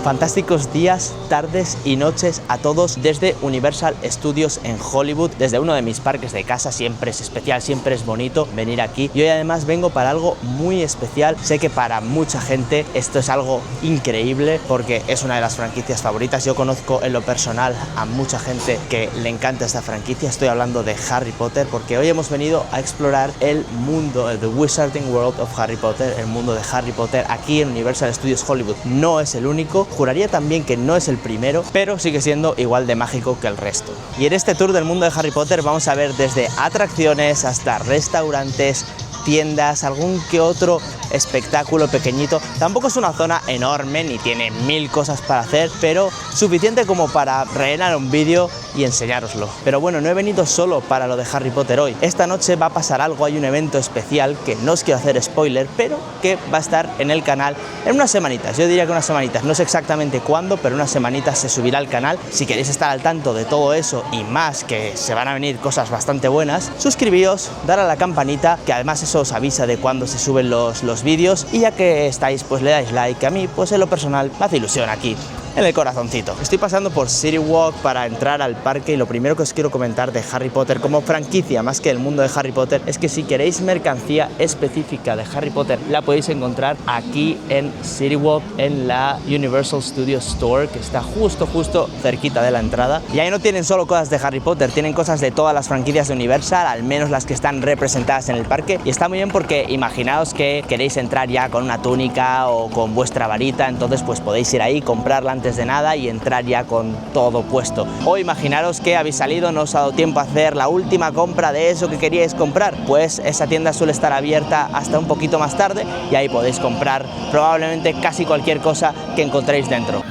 Fantásticos días, tardes y noches a todos desde Universal Studios en Hollywood, desde uno de mis parques de casa. Siempre es especial, siempre es bonito venir aquí, y hoy además vengo para algo muy especial. Sé que para mucha gente esto es algo increíble porque es una de las franquicias favoritas. Yo conozco en lo personal a mucha gente que le encanta esta franquicia. Estoy hablando de Harry Potter, porque hoy hemos venido a explorar el mundo, The Wizarding World of Harry Potter, el mundo de Harry Potter aquí en Universal Studios Hollywood. No es el único, juraría también que no es el primero, pero sigue siendo igual de mágico que el resto. Y en este tour del mundo de Harry Potter vamos a ver desde atracciones hasta restaurantes, tiendas, algún que otro espectáculo pequeñito. Tampoco es una zona enorme ni tiene mil cosas para hacer, pero suficiente como para rellenar un vídeo y enseñároslo. Pero bueno, no he venido solo para lo de Harry Potter hoy. Esta noche va a pasar algo, hay un evento especial que no os quiero hacer spoiler, pero que va a estar en el canal en unas semanitas. Yo diría que unas semanitas, no sé exactamente cuándo, pero unas semanitas se subirá al canal. Si queréis estar al tanto de todo eso y más, que se van a venir cosas bastante buenas, suscribíos, dar a la campanita, que además eso os avisa de cuando se suben los vídeos, y ya que estáis, pues le dais like, que a mí pues en lo personal me hace ilusión aquí en el corazoncito. Estoy pasando por City Walk para entrar al parque, y lo primero que os quiero comentar de Harry Potter como franquicia, más que el mundo de Harry Potter, es que si queréis mercancía específica de Harry Potter la podéis encontrar aquí en City Walk, en la Universal Studios Store, que está justo cerquita de la entrada. Y ahí no tienen solo cosas de Harry Potter, tienen cosas de todas las franquicias de Universal, al menos las que están representadas en el parque, y está muy bien porque imaginaos que queréis entrar ya con una túnica o con vuestra varita, entonces pues podéis ir ahí, comprarla antes de nada y entrar ya con todo puesto. O imaginaros que habéis salido, no os ha dado tiempo a hacer la última compra de eso que queríais comprar, pues esa tienda suele estar abierta hasta un poquito más tarde y ahí podéis comprar probablemente casi cualquier cosa que encontréis dentro.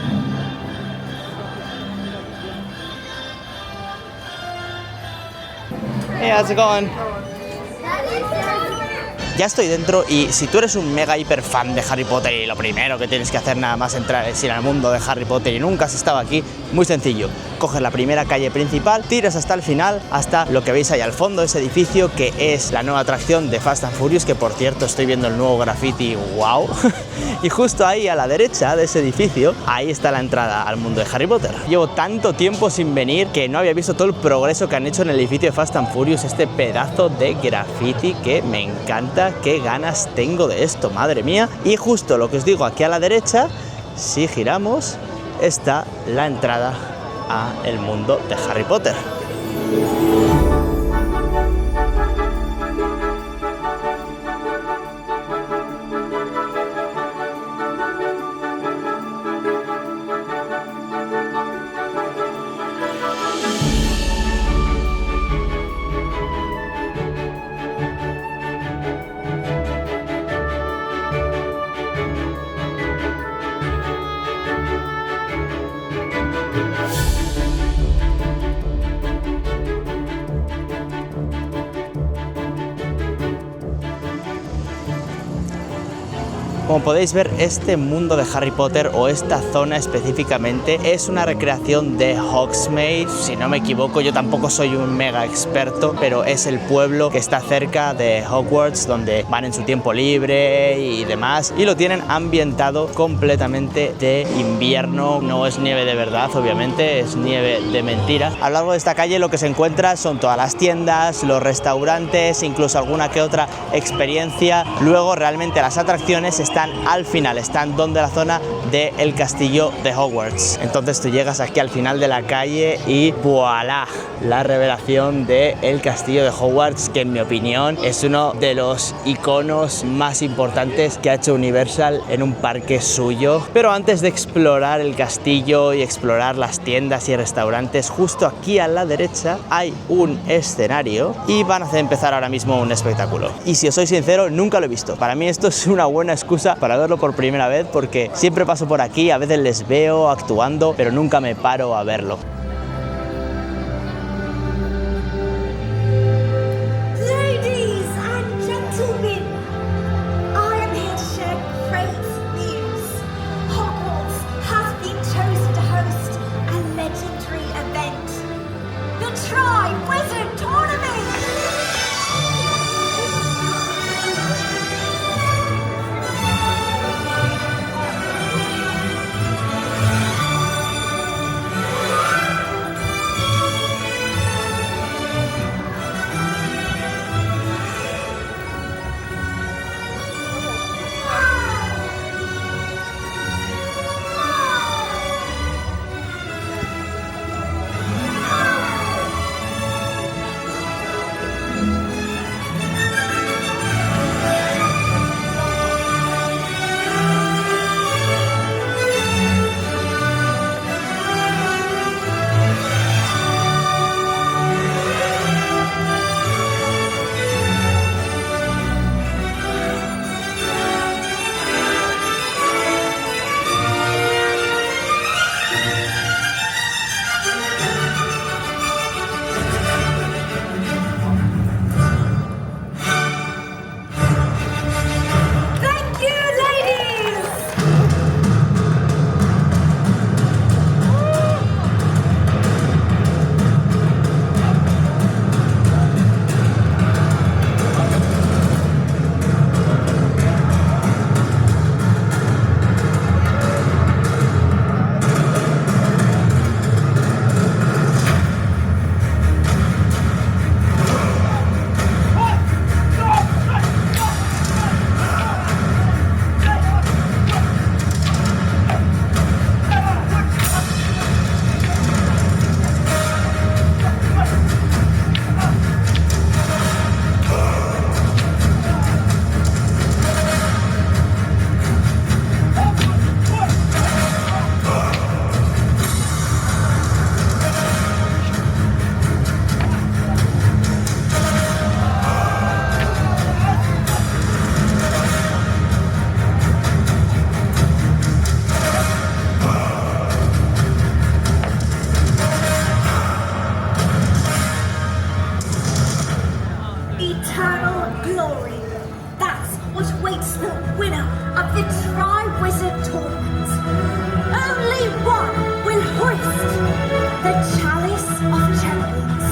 Hey, how's it going? Ya estoy dentro, y si tú eres un mega hiper fan de Harry Potter y lo primero que tienes que hacer nada más entrar es ir al mundo de Harry Potter y nunca has estado aquí, muy sencillo. Coges la primera calle principal, tiras hasta el final, hasta lo que veis ahí al fondo, ese edificio que es la nueva atracción de Fast and Furious, que por cierto estoy viendo el nuevo graffiti, wow. Y justo ahí a la derecha de ese edificio, ahí está la entrada al mundo de Harry Potter. Llevo tanto tiempo sin venir que no había visto todo el progreso que han hecho en el edificio de Fast and Furious, este pedazo de graffiti que me encanta. Qué ganas tengo de esto, madre mía. Y justo lo que os digo, aquí a la derecha, si giramos, está la entrada a el mundo de Harry Potter. Como podéis ver, este mundo de Harry Potter, o esta zona específicamente, es una recreación de Hogsmeade. Si no me equivoco, yo tampoco soy un mega experto, pero es el pueblo que está cerca de Hogwarts, donde van en su tiempo libre y demás, y lo tienen ambientado completamente de invierno. No es nieve de verdad, obviamente, es nieve de mentira. A lo largo de esta calle lo que se encuentra son todas las tiendas, los restaurantes, incluso alguna que otra experiencia. Luego realmente las atracciones están al final, están donde la zona del castillo de Hogwarts. Entonces tú llegas aquí al final de la calle y ¡voilá! La revelación del castillo de Hogwarts, que en mi opinión es uno de los iconos más importantes que ha hecho Universal en un parque suyo. Pero antes de explorar el castillo y explorar las tiendas y restaurantes, justo aquí a la derecha hay un escenario y van a empezar ahora mismo un espectáculo. Y si os soy sincero, nunca lo he visto. Para mí esto es una buena excusa para verlo por primera vez, porque siempre paso por aquí, a veces les veo actuando, pero nunca me paro a verlo. awaits the winner of the Tri-Wizard Tournament. Only one will hoist the Chalice of Champions,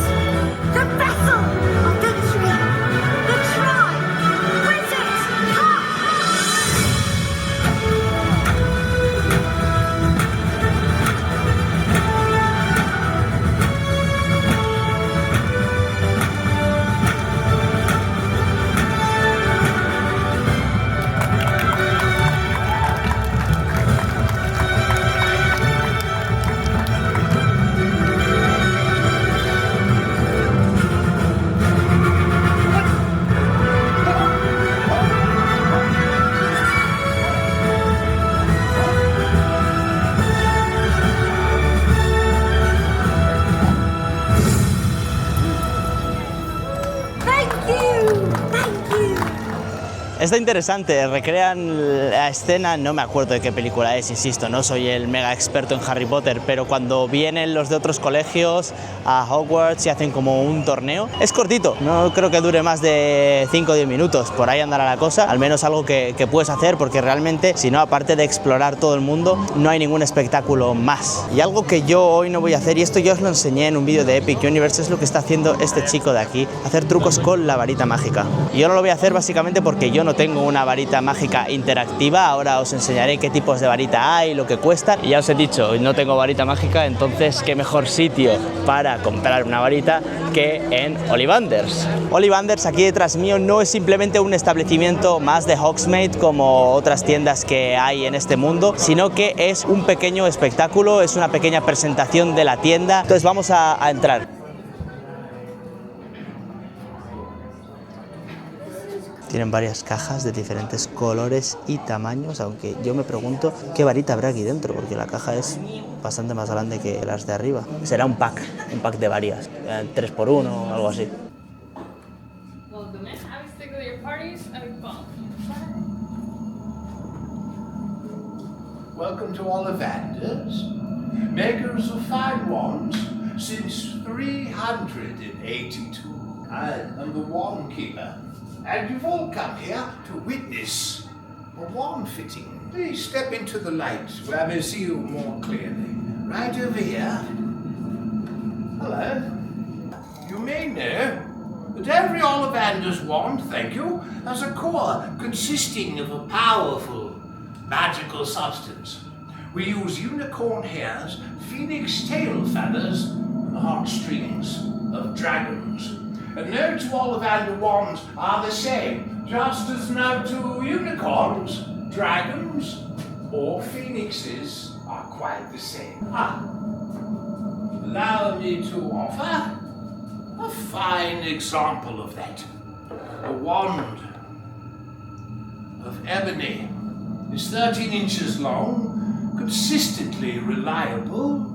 the Vessel of Victory, the Tri-Wizard Cup! Está interesante, recrean la escena, no me acuerdo de qué película es, insisto, no soy el mega experto en Harry Potter, pero cuando vienen los de otros colegios a Hogwarts y hacen como un torneo, es cortito, no creo que dure más de 5 o 10 minutos, por ahí andará la cosa, al menos algo que puedes hacer, porque realmente, si no, aparte de explorar todo el mundo, no hay ningún espectáculo más. Y algo que yo hoy no voy a hacer, y esto yo os lo enseñé en un vídeo de Epic Universe, es lo que está haciendo este chico de aquí, hacer trucos con la varita mágica. Y yo no lo voy a hacer básicamente porque yo no tengo una varita mágica interactiva. Ahora os enseñaré qué tipos de varita hay, lo que cuestan. Y ya os he dicho, no tengo varita mágica, entonces qué mejor sitio para comprar una varita que en Ollivanders. Ollivanders, aquí detrás mío, no es simplemente un establecimiento más de Hogsmeade como otras tiendas que hay en este mundo, sino que es un pequeño espectáculo, es una pequeña presentación de la tienda. Entonces vamos a entrar. Tienen varias cajas de diferentes colores y tamaños, aunque yo me pregunto qué varita habrá aquí dentro, porque la caja es bastante más grande que las de arriba. Será un pack de varias, 3x1 o algo así. Welcome to Ollivanders, makers of fine wands since 382. I am the wand keeper. And you've all come here to witness a wand fitting. Please step into the light where I may see you more clearly. Right over here. Hello. You may know that every Ollivanders wand, thank you, has a core consisting of a powerful magical substance. We use unicorn hairs, phoenix tail feathers, and heartstrings of dragons. And no two Ollivander wands are the same, just as no two unicorns, dragons, or phoenixes are quite the same. Allow me to offer a fine example of that. A wand of ebony is 13 inches long, consistently reliable,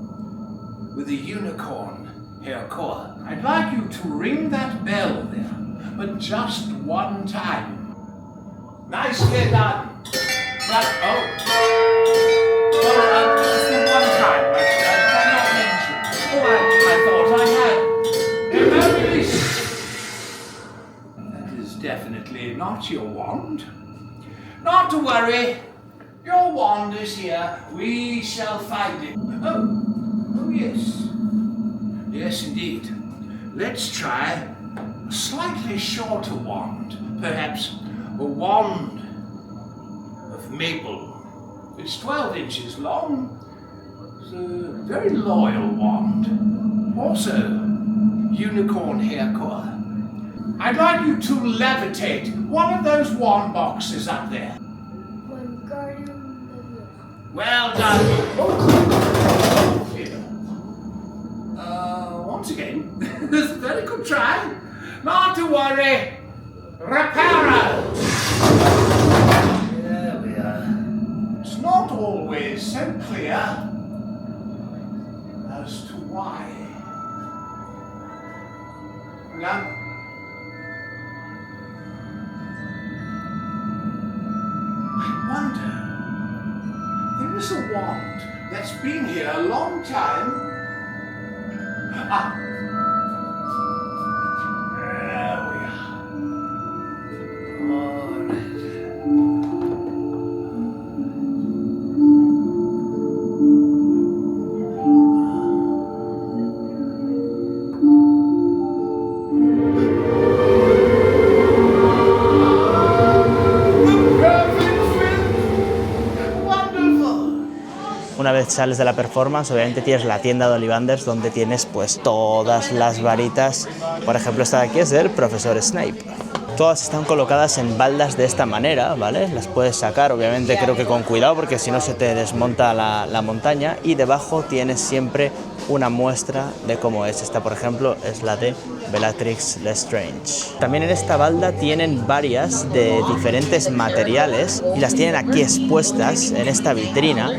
with a unicorn hair core. I'd like you to ring that bell there, but just one time. Nicely done. Just the one time. I cannot mention. I thought I had. Remember this. That is definitely not your wand. Not to worry. Your wand is here. We shall find it. Oh yes. Yes, indeed. Let's try a slightly shorter wand. Perhaps a wand of maple. It's 12 inches long. It's a very loyal wand. Also, unicorn hair core. I'd like you to levitate one of those wand boxes up there. Well done. Once again, this is a very good try. Not to worry. Reparo. There we are. It's not always so clear as to why. Now, I wonder. There is a wand that's been here a long time. There we are. All right. Una vez sales de la performance, obviamente tienes la tienda de Ollivanders donde tienes pues todas las varitas. Por ejemplo, esta de aquí es del profesor Snape. Todas están colocadas en baldas de esta manera, ¿vale? Las puedes sacar, obviamente creo que con cuidado porque si no se te desmonta la montaña, y debajo tienes siempre una muestra de cómo es. Esta, por ejemplo, es la de Bellatrix Lestrange. También en esta balda tienen varias de diferentes materiales y las tienen aquí expuestas en esta vitrina.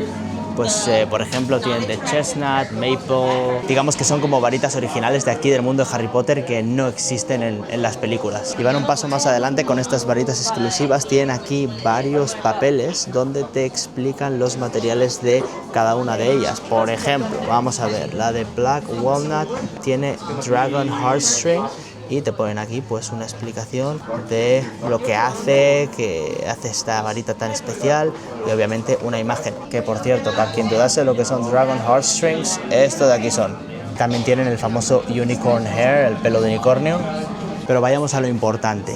Pues por ejemplo tienen de chestnut, maple, digamos que son como varitas originales de aquí del mundo de Harry Potter que no existen en las películas. Y van un paso más adelante con estas varitas exclusivas, tienen aquí varios papeles donde te explican los materiales de cada una de ellas. Por ejemplo, vamos a ver, la de Black Walnut tiene Dragon Heartstring, y te ponen aquí pues una explicación de lo que hace esta varita tan especial, y obviamente una imagen, que por cierto, para quien dudase lo que son Dragon Heartstrings, esto de aquí son. También tienen el famoso Unicorn Hair, el pelo de unicornio. Pero vayamos a lo importante,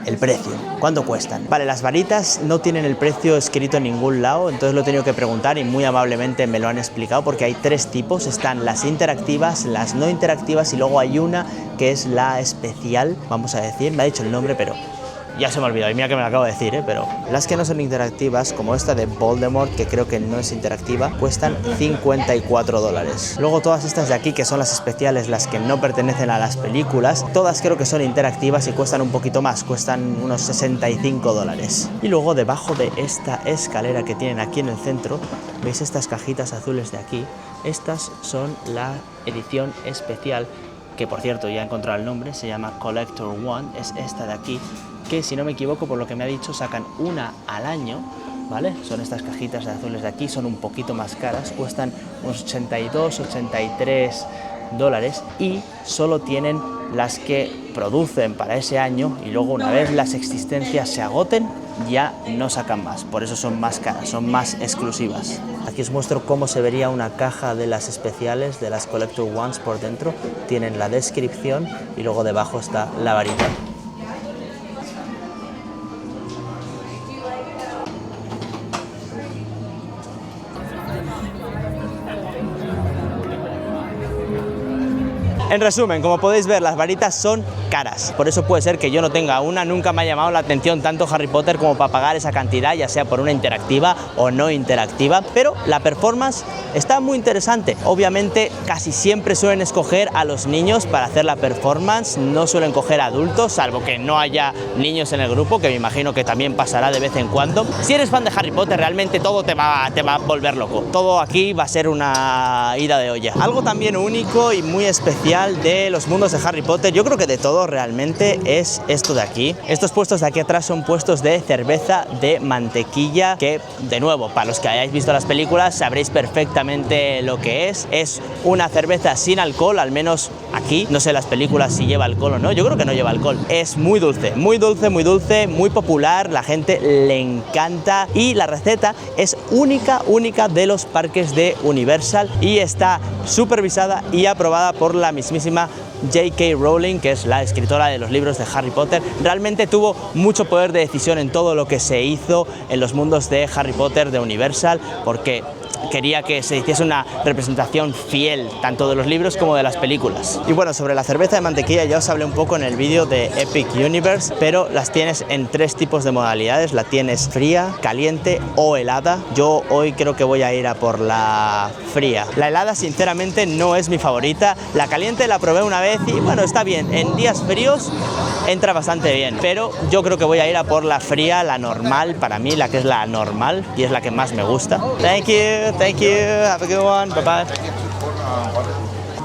el precio. ¿Cuánto cuestan? Vale, las varitas no tienen el precio escrito en ningún lado, entonces lo he tenido que preguntar y muy amablemente me lo han explicado, porque hay tres tipos. Están las interactivas, las no interactivas y luego hay una que es la especial, vamos a decir, me ha dicho el nombre pero ya se me ha olvidado, y mira que me lo acabo de decir, pero las que no son interactivas, como esta de Voldemort, que creo que no es interactiva, cuestan $54. Luego todas estas de aquí, que son las especiales, las que no pertenecen a las películas, todas creo que son interactivas y cuestan un poquito más, cuestan unos $65. Y luego debajo de esta escalera que tienen aquí en el centro, ¿veis estas cajitas azules de aquí? Estas son la edición especial, que por cierto ya he encontrado el nombre, se llama Collector One, es esta de aquí, que si no me equivoco, por lo que me ha dicho, sacan una al año, ¿vale? Son estas cajitas de azules de aquí, son un poquito más caras, cuestan unos $83 y solo tienen las que producen para ese año, y luego una vez las existencias se agoten ya no sacan más, por eso son más caras, son más exclusivas. Aquí os muestro cómo se vería una caja de las especiales, de las Collector Ones por dentro. Tienen la descripción y luego debajo está la varita. En resumen, como podéis ver, las varitas son caras, por eso puede ser que yo no tenga una. Nunca me ha llamado la atención tanto Harry Potter como para pagar esa cantidad, ya sea por una interactiva o no interactiva, pero la performance está muy interesante. Obviamente casi siempre suelen escoger a los niños para hacer la performance, no suelen coger a adultos, salvo que no haya niños en el grupo, que me imagino que también pasará de vez en cuando. Si eres fan de Harry Potter, realmente todo te va a volver loco, todo aquí va a ser una ida de olla. Algo también único y muy especial de los mundos de Harry Potter, yo creo que de todo realmente, es esto de aquí. Estos puestos de aquí atrás son puestos de cerveza de mantequilla, que de nuevo, para los que hayáis visto las películas sabréis perfectamente lo que es. Es una cerveza sin alcohol, al menos aquí, no sé las películas si lleva alcohol o no, yo creo que no lleva alcohol. Es muy dulce, muy dulce, muy dulce, muy popular, la gente le encanta, y la receta es única de los parques de Universal y está supervisada y aprobada por la mismísima J.K. Rowling, que es la escritora de los libros de Harry Potter. Realmente tuvo mucho poder de decisión en todo lo que se hizo en los mundos de Harry Potter de Universal, porque quería que se hiciese una representación fiel tanto de los libros como de las películas. Y bueno, sobre la cerveza de mantequilla ya os hablé un poco en el vídeo de Epic Universe, pero las tienes en tres tipos de modalidades. La tienes fría, caliente o helada. Yo hoy creo que voy a ir a por la fría. La helada sinceramente no es mi favorita. La caliente la probé una vez y bueno, está bien, en días fríos entra bastante bien, pero yo creo que voy a ir a por la fría, la normal, para mí la que es la normal y es la que más me gusta. Thank you, have a good one, bye bye.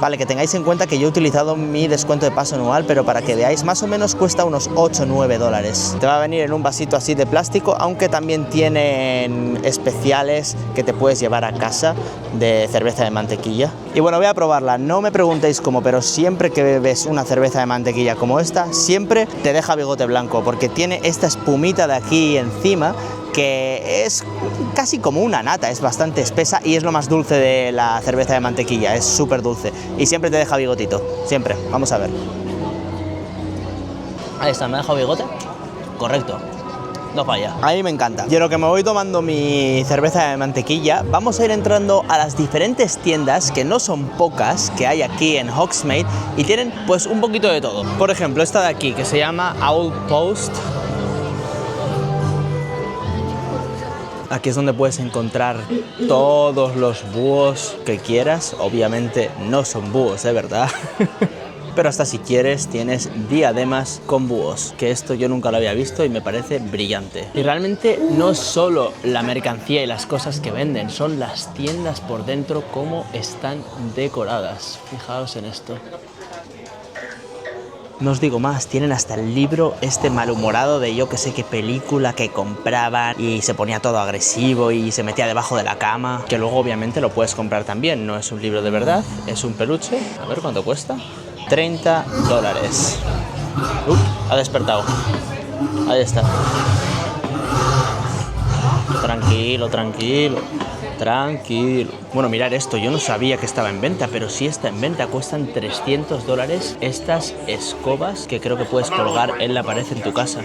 Vale, que tengáis en cuenta que yo he utilizado mi descuento de paso anual, pero para que veáis, más o menos cuesta unos $8-9. Te va a venir en un vasito así de plástico, aunque también tienen especiales que te puedes llevar a casa de cerveza de mantequilla. Y bueno, voy a probarla, no me preguntéis cómo, pero siempre que bebes una cerveza de mantequilla como esta, siempre te deja bigote blanco, porque tiene esta espumita de aquí encima, que es casi como una nata, es bastante espesa y es lo más dulce de la cerveza de mantequilla, es súper dulce y siempre te deja bigotito, siempre. Vamos a ver. Ahí está, ¿me ha dejado bigote? Correcto. no falla. A mí me encanta. Y en lo que me voy tomando mi cerveza de mantequilla, vamos a ir entrando a las diferentes tiendas, que no son pocas, que hay aquí en Hogsmeade y tienen pues un poquito de todo. Por ejemplo, esta de aquí que se llama Owl Post. Aquí es donde puedes encontrar todos los búhos que quieras. Obviamente no son búhos, de verdad. Pero hasta si quieres tienes diademas con búhos, que esto yo nunca lo había visto y me parece brillante. Y realmente no es solo la mercancía y las cosas que venden, son las tiendas por dentro, cómo están decoradas. Fijaos en esto. No os digo más, tienen hasta el libro este malhumorado de yo que sé qué película que compraban y se ponía todo agresivo y se metía debajo de la cama, que luego obviamente lo puedes comprar también, no es un libro de verdad, es un peluche. A ver cuánto cuesta. $30. Ha despertado. Ahí está. Tranquilo, tranquilo. Tranquilo. Bueno, mirad esto, yo no sabía que estaba en venta, pero sí está en venta. Cuestan $300 estas escobas que creo que puedes colgar en la pared en tu casa.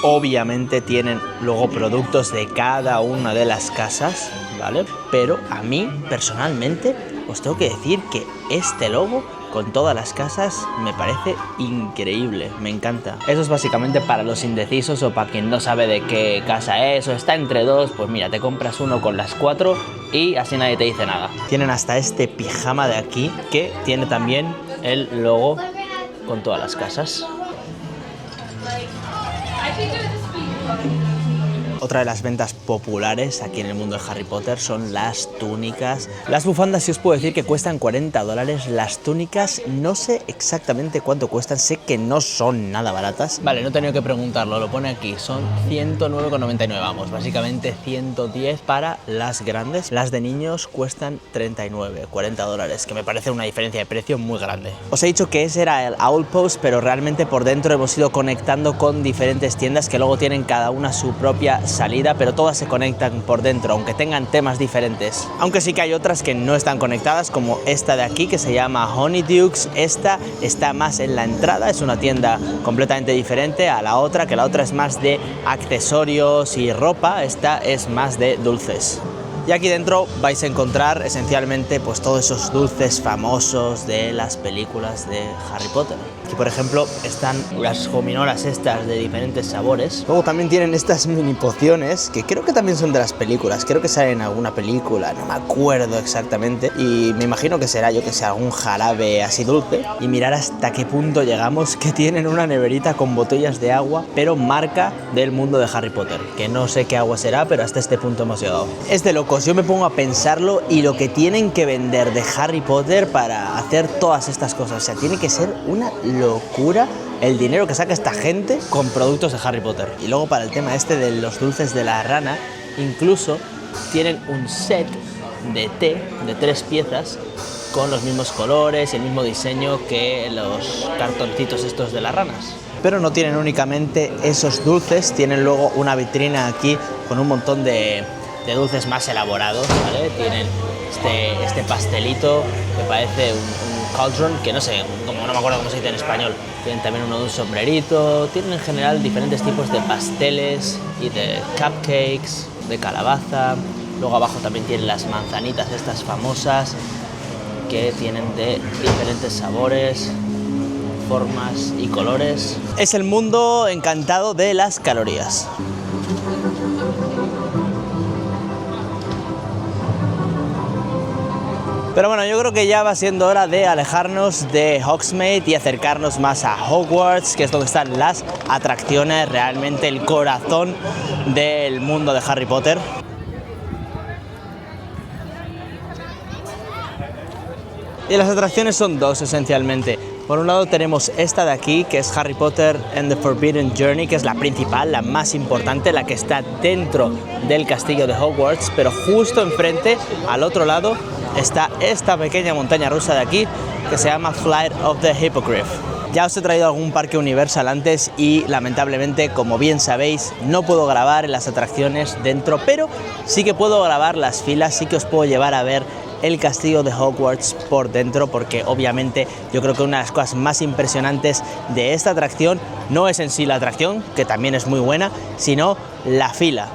Obviamente tienen luego productos de cada una de las casas, ¿vale? Pero a mí, personalmente, os tengo que decir que este logo con todas las casas me parece increíble, me encanta. Eso es básicamente para los indecisos o para quien no sabe de qué casa es o está entre dos, pues mira, te compras uno con las 4 y así nadie te dice nada. Tienen hasta este pijama de aquí que tiene también el logo con todas las casas. Otra de las ventas populares aquí en el mundo de Harry Potter son las túnicas. Las bufandas sí os puedo decir que cuestan $40. Las túnicas no sé exactamente cuánto cuestan, sé que no son nada baratas. Vale, no he tenido que preguntarlo, lo pone aquí, son 109,99, vamos, básicamente 110 para las grandes. Las de niños cuestan 39, $40, que me parece una diferencia de precio muy grande. Os he dicho que ese era el Owl Post, pero realmente por dentro hemos ido conectando con diferentes tiendas que luego tienen cada una su propia salida, pero todas se conectan por dentro, aunque tengan temas diferentes. Aunque sí que hay otras que no están conectadas, como esta de aquí que se llama Honeydukes. Esta está más en la entrada, es una tienda completamente diferente a la otra, que la otra es más de accesorios y ropa, esta es más de dulces. Y aquí dentro vais a encontrar esencialmente pues todos esos dulces famosos de las películas de Harry Potter. Aquí por ejemplo están las gominolas estas de diferentes sabores. Luego también tienen estas mini pociones que creo que también son de las películas, creo que salen en alguna película, no me acuerdo exactamente. Y me imagino que será, yo que sé, algún jarabe así dulce. Y mirar hasta qué punto llegamos, que tienen una neverita con botellas de agua, pero marca del mundo de Harry Potter, que no sé qué agua será, pero hasta este punto hemos llegado. Es de loco. Yo me pongo a pensarlo y lo que tienen que vender de Harry Potter para hacer todas estas cosas, o sea, tiene que ser una locura el dinero que saca esta gente con productos de Harry Potter. Y luego para el tema este de los dulces de la rana, incluso tienen un set de té de 3 piezas con los mismos colores y el mismo diseño que los cartoncitos estos de las ranas. Pero no tienen únicamente esos dulces, tienen luego una vitrina aquí con un montón de dulces más elaborados, ¿vale? Tienen este pastelito que parece un cauldron, que no sé, como no me acuerdo cómo se dice en español. Tienen también uno de un sombrerito, tienen en general diferentes tipos de pasteles y de cupcakes, de calabaza. Luego abajo también tienen las manzanitas estas famosas que tienen de diferentes sabores, formas y colores. Es el mundo encantado de las calorías. Pero bueno, yo creo que ya va siendo hora de alejarnos de Hogsmeade y acercarnos más a Hogwarts, que es donde están las atracciones, realmente el corazón del mundo de Harry Potter. Y las atracciones son dos esencialmente. Por un lado tenemos esta de aquí, que es Harry Potter and the Forbidden Journey, que es la principal, la más importante, la que está dentro del castillo de Hogwarts, pero justo enfrente, al otro lado, está esta pequeña montaña rusa de aquí, que se llama Flight of the Hippogriff. Ya os he traído algún parque Universal antes y lamentablemente, como bien sabéis, no puedo grabar en las atracciones dentro, pero sí que puedo grabar las filas, sí que os puedo llevar a ver el castillo de Hogwarts por dentro, porque obviamente yo creo que una de las cosas más impresionantes de esta atracción no es en sí la atracción, que también es muy buena, sino la fila.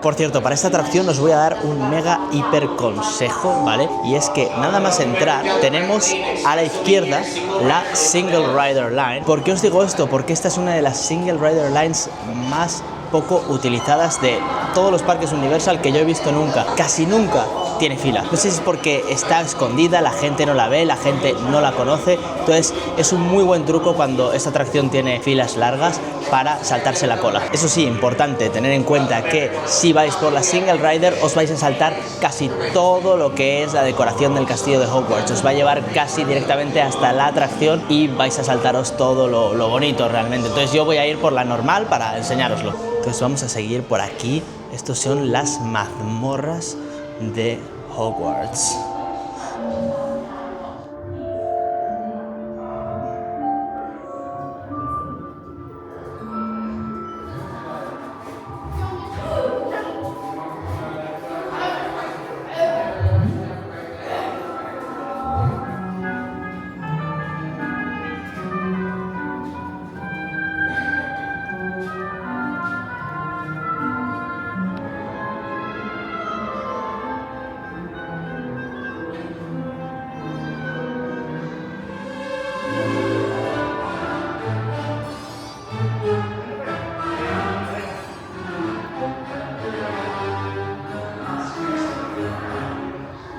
Por cierto, para esta atracción os voy a dar un mega hiper consejo, ¿vale? Y es que nada más entrar tenemos a la izquierda la Single Rider Line. ¿Por qué os digo esto? Porque esta es una de las Single Rider Lines más poco utilizadas de todos los parques Universal que yo he visto nunca. Casi nunca tiene fila. No sé si es porque está escondida, la gente no la ve, la gente no la conoce. Entonces es un muy buen truco cuando esta atracción tiene filas largas para saltarse la cola. Eso sí, importante tener en cuenta que si vais por la Single Rider os vais a saltar casi todo lo que es la decoración del castillo de Hogwarts. Os va a llevar casi directamente hasta la atracción y vais a saltaros todo lo bonito realmente. Entonces yo voy a ir por la normal para enseñároslo. Entonces vamos a seguir por aquí. Estos son las mazmorras de Hogwarts.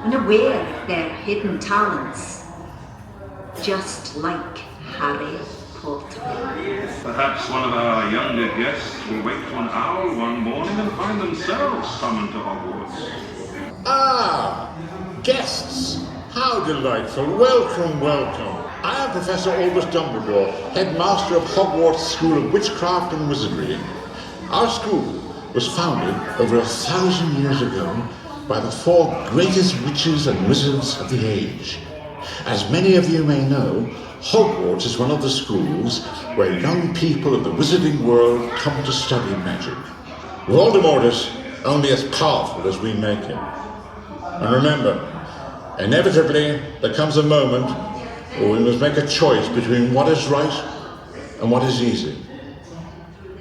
Unaware of their hidden talents, just like Harry Potter. Perhaps one of our younger guests will wake to an owl one morning and find themselves summoned to Hogwarts. Ah, guests! How delightful. Welcome, welcome. I am Professor Albus Dumbledore, headmaster of Hogwarts School of Witchcraft and Wizardry. Our school was founded over 1,000 years ago by the 4 greatest witches and wizards of the age. As many of you may know, Hogwarts is one of the schools where young people of the wizarding world come to study magic. Voldemort is only as powerful as we make him. And remember, inevitably there comes a moment where we must make a choice between what is right and what is easy.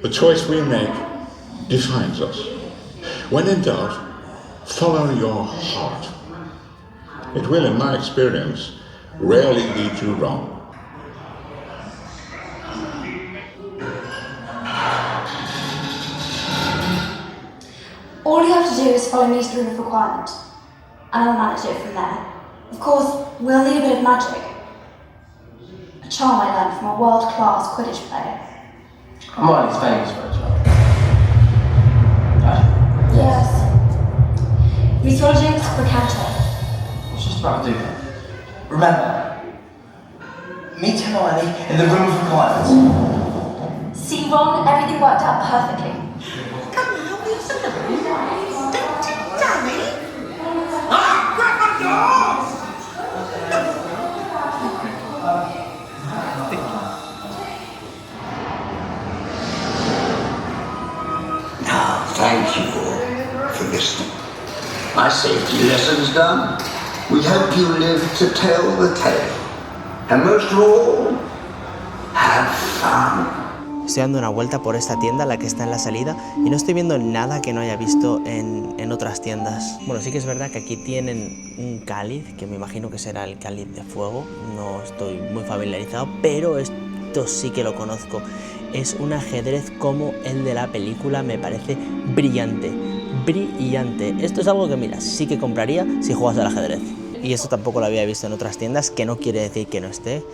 The choice we make defines us. When in doubt, follow your heart. It will, in my experience, rarely lead you wrong. All you have to do is follow me through the requirement, and I'll manage it from there. Of course, we'll need a bit of magic. A charm I learned from a world-class Quidditch player. Hermione's famous for a charm. Yes. Mythologist Bricanto. What's just about to do that? Remember, meet Hermione in the room of requirements. See, Ron, everything worked out perfectly. Come now, leave us alone. Don't you dummy? Ah, Gryffindor! Now, thank you all for listening. My safety lesson's done. We hope you live to tell the tale. And most of all, have fun. Estoy dando una vuelta por esta tienda, la que está en la salida, y no estoy viendo nada que no haya visto en otras tiendas. Bueno, sí que es verdad que aquí tienen un cáliz, que me imagino que será el cáliz de fuego. No estoy muy familiarizado, pero esto sí que lo conozco. Es un ajedrez como el de la película, me parece brillante, brillante. Esto es algo que, mira, sí que compraría si juegas al ajedrez. Y esto tampoco lo había visto en otras tiendas, que no quiere decir que no esté.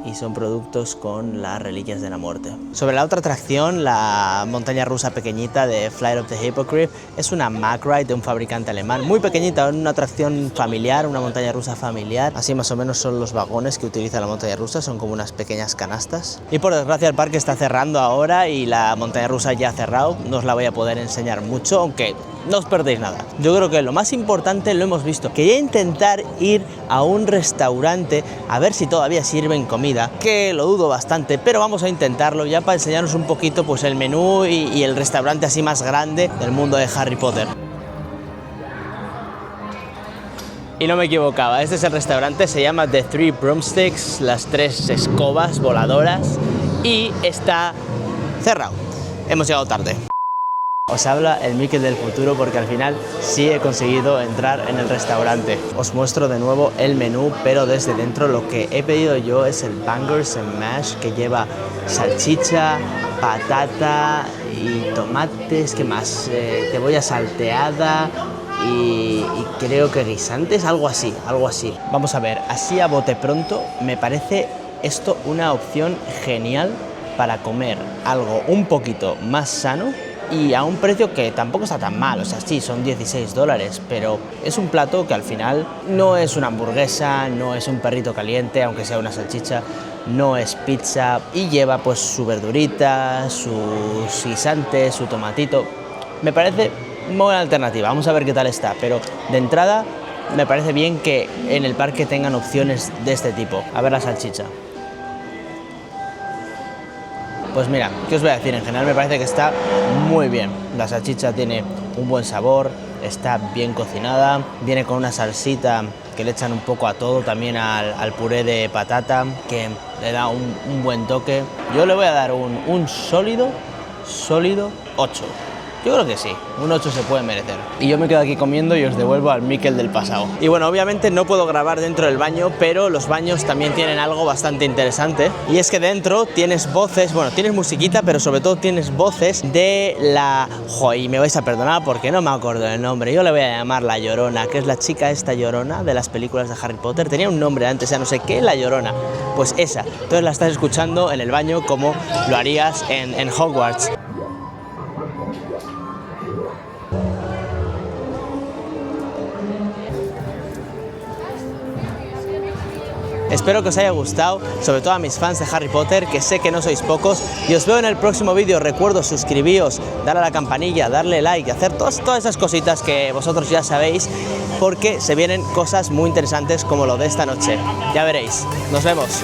Y son productos con las reliquias de la muerte. Sobre la otra atracción, la montaña rusa pequeñita de Flight of the Hippogriff, es una Mack Ride de un fabricante alemán, muy pequeñita, una atracción familiar, una montaña rusa familiar. Así más o menos son los vagones que utiliza la montaña rusa, son como unas pequeñas canastas. Y por desgracia el parque está cerrando ahora y la montaña rusa ya ha cerrado, no os la voy a poder enseñar mucho, aunque no os perdéis nada. Yo creo que lo más importante lo hemos visto. Quería intentar ir a un restaurante a ver si todavía sirven sin comida, que lo dudo bastante, pero vamos a intentarlo ya para enseñaros un poquito pues el menú y el restaurante así más grande del mundo de Harry Potter. Y no me equivocaba, este es el restaurante, se llama The Three Broomsticks, las 3 escobas voladoras, y está cerrado. Hemos llegado tarde. Os habla el Mikel del futuro porque al final sí he conseguido entrar en el restaurante. Os muestro de nuevo el menú, pero desde dentro. Lo que he pedido yo es el Bangers and Mash, que lleva salchicha, patata y tomates, ¿qué más? Cebolla salteada y creo que guisantes, algo así. Vamos a ver, así a bote pronto me parece esto una opción genial para comer algo un poquito más sano y a un precio que tampoco está tan mal. O sea, sí, son $16, pero es un plato que al final no es una hamburguesa, no es un perrito caliente, aunque sea una salchicha, no es pizza, y lleva pues su verdurita, sus guisantes, su tomatito. Me parece muy buena alternativa, vamos a ver qué tal está, pero de entrada me parece bien que en el parque tengan opciones de este tipo. A ver la salchicha. Pues mira, ¿qué os voy a decir? En general me parece que está muy bien. La salchicha tiene un buen sabor, está bien cocinada, viene con una salsita que le echan un poco a todo, también al puré de patata, que le da un buen toque. Yo le voy a dar un sólido 8. Yo creo que sí, un 8 se puede merecer. Y yo me quedo aquí comiendo y os devuelvo al Mikel del pasado. Y bueno, obviamente no puedo grabar dentro del baño, pero los baños también tienen algo bastante interesante. Y es que dentro tienes voces, bueno, tienes musiquita, pero sobre todo tienes voces de la... Y me vais a perdonar porque no me acuerdo del nombre. Yo le voy a llamar La Llorona, que es la chica esta Llorona de las películas de Harry Potter. Tenía un nombre antes, ya no sé qué, La Llorona. Pues esa. Entonces la estás escuchando en el baño como lo harías en Hogwarts. Espero que os haya gustado, sobre todo a mis fans de Harry Potter, que sé que no sois pocos, y os veo en el próximo vídeo. Recuerdo suscribíos, darle a la campanilla, darle like, hacer todas esas cositas que vosotros ya sabéis, porque se vienen cosas muy interesantes como lo de esta noche. Ya veréis. Nos vemos.